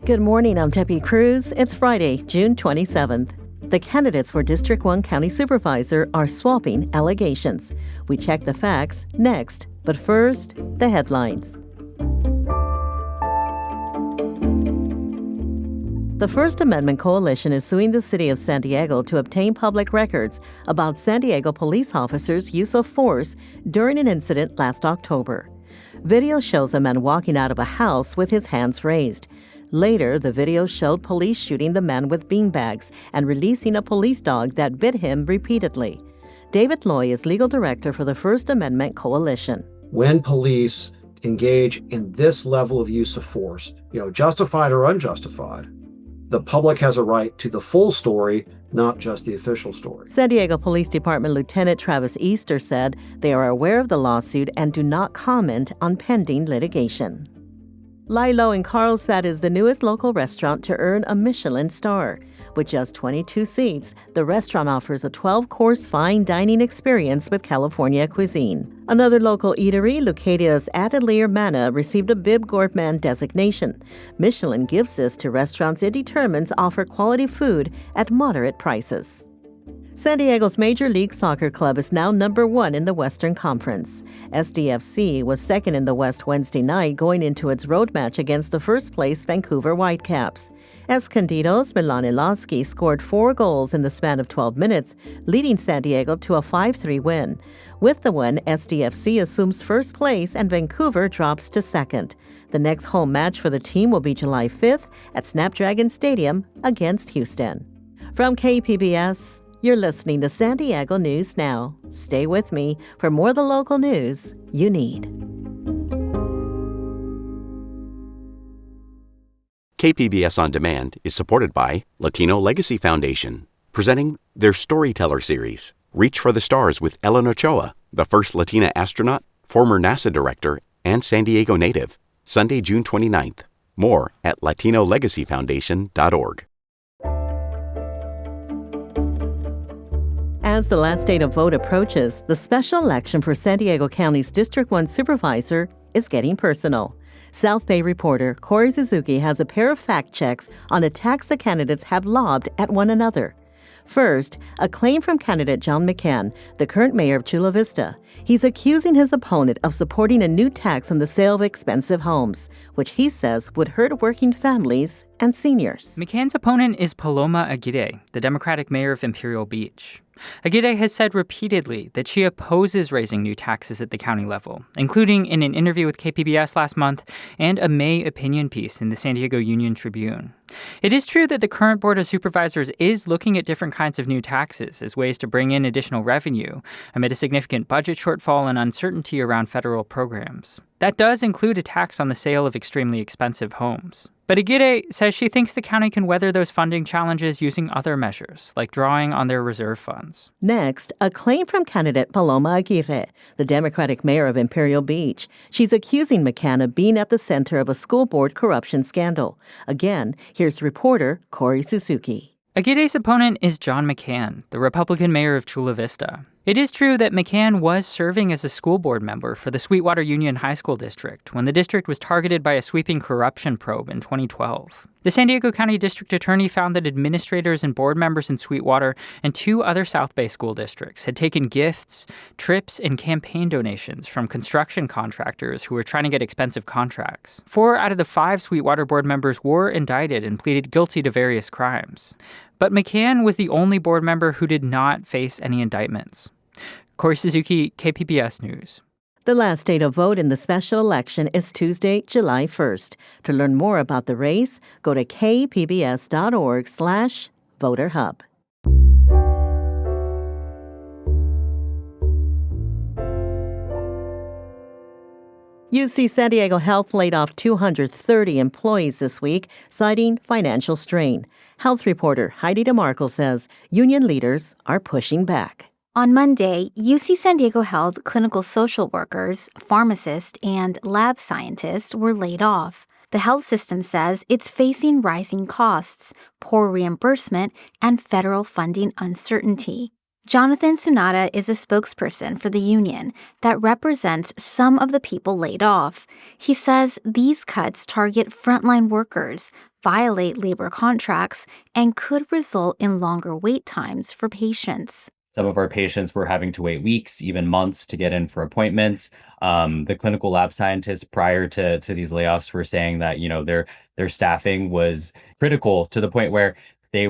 Good morning, I'm Tepi Cruz. It's Friday, June 27th. The candidates for District 1 County Supervisor are swapping allegations. We check the facts next, but first, the headlines. The First Amendment Coalition is suing the city of San Diego to obtain public records about San Diego police officers' use of force during an incident last October. Video shows a man walking out of a house with his hands raised. Later, the video showed police shooting the man with beanbags and releasing a police dog that bit him repeatedly. David Loy is legal director for the First Amendment Coalition. When police engage in this level of use of force, justified or unjustified, the public has a right to the full story, not just the official story. San Diego Police Department Lieutenant Travis Easter said they are aware of the lawsuit and do not comment on pending litigation. Lilo in Carlsbad is the newest local restaurant to earn a Michelin star. With just 22 seats, the restaurant offers a 12-course fine dining experience with California cuisine. Another local eatery, Lucadia's Atelier Manna, received a Bib Gourmand designation. Michelin gives this to restaurants it determines offer quality food at moderate prices. San Diego's Major League Soccer club is now number 1 in the Western Conference. SDFC was second in the West Wednesday night going into its road match against the first-place Vancouver Whitecaps. Escondido's Milan Iloski scored 4 goals in the span of 12 minutes, leading San Diego to a 5-3 win. With the win, SDFC assumes first place and Vancouver drops to second. The next home match for the team will be July 5th at Snapdragon Stadium against Houston. From KPBS, you're listening to San Diego News Now. Stay with me for more of the local news you need. KPBS On Demand is supported by Latino Legacy Foundation, presenting their Storyteller series, Reach for the Stars with Ellen Ochoa, the first Latina astronaut, former NASA director, and San Diego native, Sunday, June 29th. More at latinolegacyfoundation.org. As the last day to vote approaches, the special election for San Diego County's District 1 Supervisor is getting personal. South Bay reporter Corey Suzuki has a pair of fact checks on attacks the candidates have lobbed at one another. First, a claim from candidate John McCann, the current mayor of Chula Vista. He's accusing his opponent of supporting a new tax on the sale of expensive homes, which he says would hurt working families and seniors. McCann's opponent is Paloma Aguirre, the Democratic mayor of Imperial Beach. Aguirre has said repeatedly that she opposes raising new taxes at the county level, including in an interview with KPBS last month and a May opinion piece in the San Diego Union Tribune. It is true that the current Board of Supervisors is looking at different kinds of new taxes as ways to bring in additional revenue amid a significant budget shortfall and uncertainty around federal programs. That does include a tax on the sale of extremely expensive homes. But Aguirre says she thinks the county can weather those funding challenges using other measures, like drawing on their reserve funds. Next, a claim from candidate Paloma Aguirre, the Democratic mayor of Imperial Beach. She's accusing McCann of being at the center of a school board corruption scandal. Again, here's reporter Corey Suzuki. Aguirre's opponent is John McCann, the Republican mayor of Chula Vista. It is true that McCann was serving as a school board member for the Sweetwater Union High School District when the district was targeted by a sweeping corruption probe in 2012. The San Diego County District Attorney found that administrators and board members in Sweetwater and 2 other South Bay school districts had taken gifts, trips, and campaign donations from construction contractors who were trying to get expensive contracts. 4 out of the 5 Sweetwater board members were indicted and pleaded guilty to various crimes. But McCann was the only board member who did not face any indictments. Corey Suzuki, KPBS News. The last day to vote in the special election is Tuesday, July 1st. To learn more about the race, go to kpbs.org/voterhub. UC San Diego Health laid off 230 employees this week, citing financial strain. Health reporter Heidi DeMarco says union leaders are pushing back. On Monday, UC San Diego Health clinical social workers, pharmacists, and lab scientists were laid off. The health system says it's facing rising costs, poor reimbursement, and federal funding uncertainty. Jonathan Sunada is a spokesperson for the union that represents some of the people laid off. He says these cuts target frontline workers, violate labor contracts, and could result in longer wait times for patients. Some of our patients were having to wait weeks, even months to get in for appointments. The clinical lab scientists prior to these layoffs were saying that, their staffing was critical to the point where they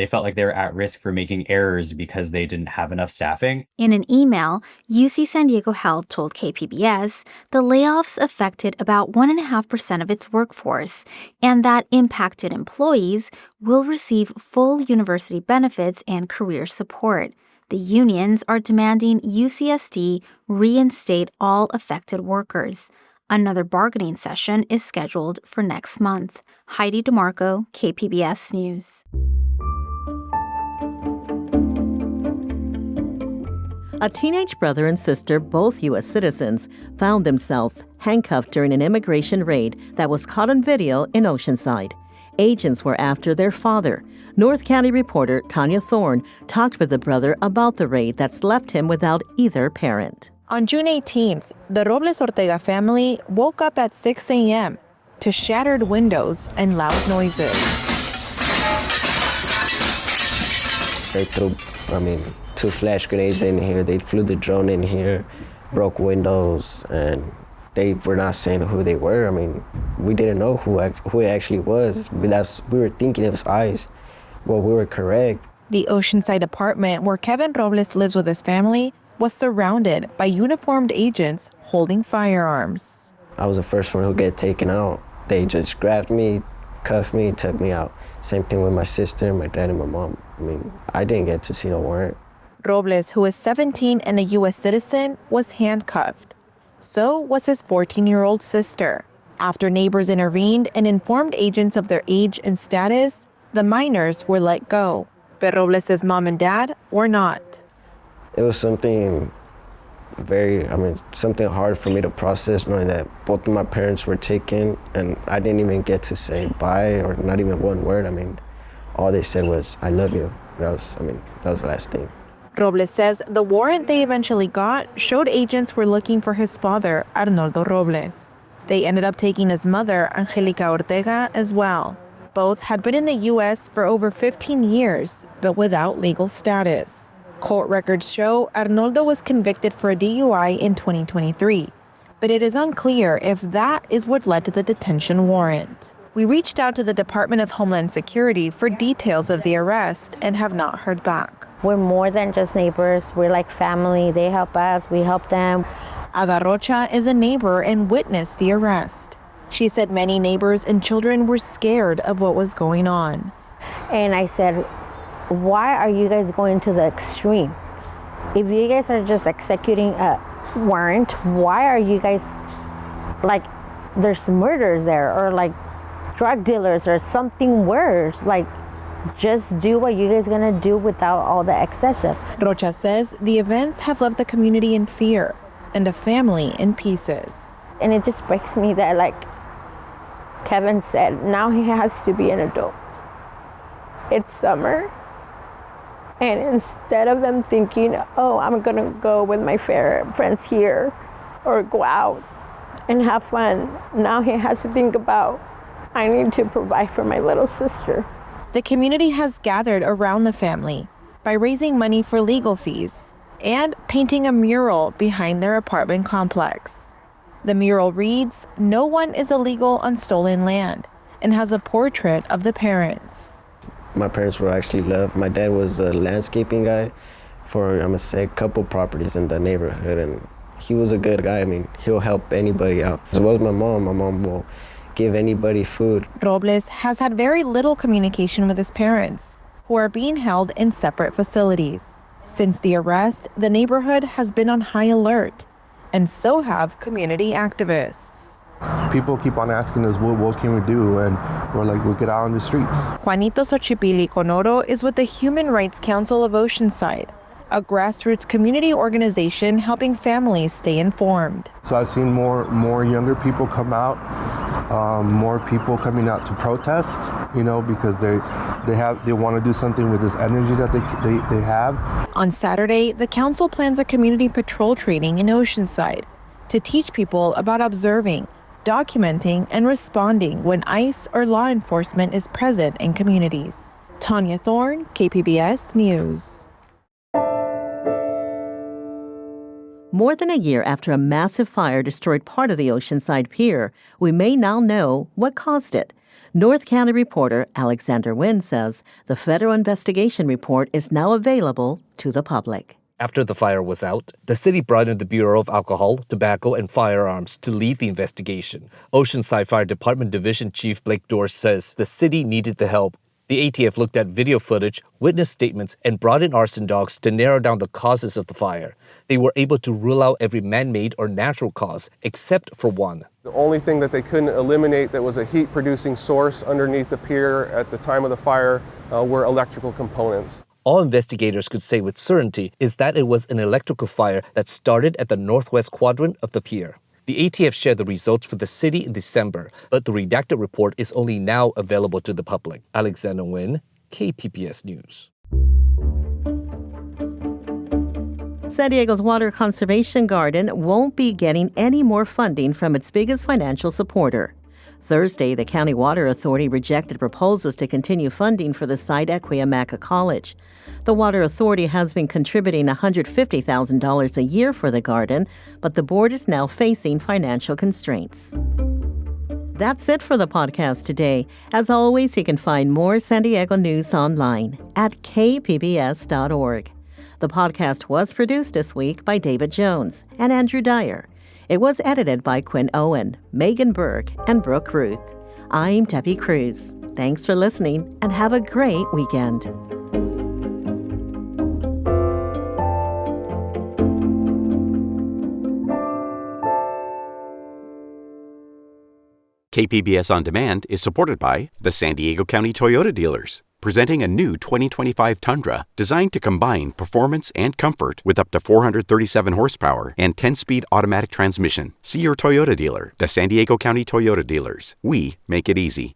felt like they were at risk for making errors because they didn't have enough staffing. In an email, UC San Diego Health told KPBS the layoffs affected about 1.5% of its workforce and that impacted employees will receive full university benefits and career support. The unions are demanding UCSD reinstate all affected workers. Another bargaining session is scheduled for next month. Heidi DeMarco, KPBS News. A teenage brother and sister, both U.S. citizens, found themselves handcuffed during an immigration raid that was caught on video in Oceanside. Agents were after their father. North County reporter Tanya Thorne talked with the brother about the raid that's left him without either parent. On June 18th, the Robles Ortega family woke up at 6 a.m. to shattered windows and loud noises. They threw, 2 flash grenades in here. They flew the drone in here, broke windows, and they were not saying who they were. We didn't know who it actually was. We were thinking it was ICE. Well, we were correct. The Oceanside apartment where Kevin Robles lives with his family was surrounded by uniformed agents holding firearms. I was the first one who got taken out. They just grabbed me, cuffed me, took me out. Same thing with my sister, my dad, and my mom. I didn't get to see no warrant. Robles, who is 17 and a U.S. citizen, was handcuffed. So was his 14-year-old sister. After neighbors intervened and informed agents of their age and status, the minors were let go. But Robles' mom and dad were not. It was something something hard for me to process, knowing that both of my parents were taken and I didn't even get to say bye or not even one word. All they said was, "I love you." That was the last thing. Robles says the warrant they eventually got showed agents were looking for his father, Arnoldo Robles. They ended up taking his mother, Angelica Ortega, as well. Both had been in the U.S. for over 15 years, but without legal status. Court records show Arnoldo was convicted for a DUI in 2023, but it is unclear if that is what led to the detention warrant. We reached out to the Department of Homeland Security for details of the arrest and have not heard back. We're more than just neighbors. We're like family. They help us, we help them. Ada Rocha is a neighbor and witnessed the arrest. She said many neighbors and children were scared of what was going on. And I said, why are you guys going to the extreme? If you guys are just executing a warrant, why are you guys there's murders there or drug dealers or something worse? Just do what you guys gonna do without all the excessive. Rocha says the events have left the community in fear and a family in pieces. And it just breaks me that Kevin said, now he has to be an adult. It's summer. And instead of them thinking, oh, I'm gonna go with my friends here or go out and have fun, now he has to think about, I need to provide for my little sister. The community has gathered around the family by raising money for legal fees and painting a mural behind their apartment complex. The mural reads, "No one is illegal on stolen land," and has a portrait of the parents. My parents were actually loved. My dad was a landscaping guy for, a couple properties in the neighborhood, and he was a good guy. He'll help anybody out. As well as my mom. My mom will give anybody food. Robles has had very little communication with his parents, who are being held in separate facilities. Since the arrest, the neighborhood has been on high alert, and so have community activists. People keep on asking us, what can we do? And we're like, we'll get out on the streets. Juanito Xochipilli Conoro is with the Human Rights Council of Oceanside, a grassroots community organization helping families stay informed. So I've seen more younger people come out, more people coming out to protest, because they want to do something with this energy that they have. On Saturday, the council plans a community patrol training in Oceanside to teach people about observing, documenting and responding when ICE or law enforcement is present in communities. Tanya Thorne, KPBS News. More than a year after a massive fire destroyed part of the Oceanside pier, we may now know what caused it. North County reporter Alexander Nguyen says the federal investigation report is now available to the public. After the fire was out, the city brought in the Bureau of Alcohol, Tobacco, and Firearms to lead the investigation. Oceanside Fire Department Division Chief Blake Dorr says the city needed the help. The ATF looked at video footage, witness statements, and brought in arson dogs to narrow down the causes of the fire. They were able to rule out every man-made or natural cause, except for one. The only thing that they couldn't eliminate that was a heat-producing source underneath the pier at the time of the fire were electrical components. All investigators could say with certainty is that it was an electrical fire that started at the northwest quadrant of the pier. The ATF shared the results with the city in December, but the redacted report is only now available to the public. Alexander Nguyen, KPBS News. San Diego's Water Conservation Garden won't be getting any more funding from its biggest financial supporter. Thursday, the County Water Authority rejected proposals to continue funding for the site at Cuyamaca College. The Water Authority has been contributing $150,000 a year for the garden, but the board is now facing financial constraints. That's it for the podcast today. As always, you can find more San Diego news online at kpbs.org. The podcast was produced this week by David Jones and Andrew Dyer. It was edited by Quinn Owen, Megan Burke, and Brooke Ruth. I'm Debbie Cruz. Thanks for listening and have a great weekend. KPBS On Demand is supported by the San Diego County Toyota dealers, presenting a new 2025 Tundra designed to combine performance and comfort with up to 437 horsepower and 10-speed automatic transmission. See your Toyota dealer. The San Diego County Toyota dealers. We make it easy.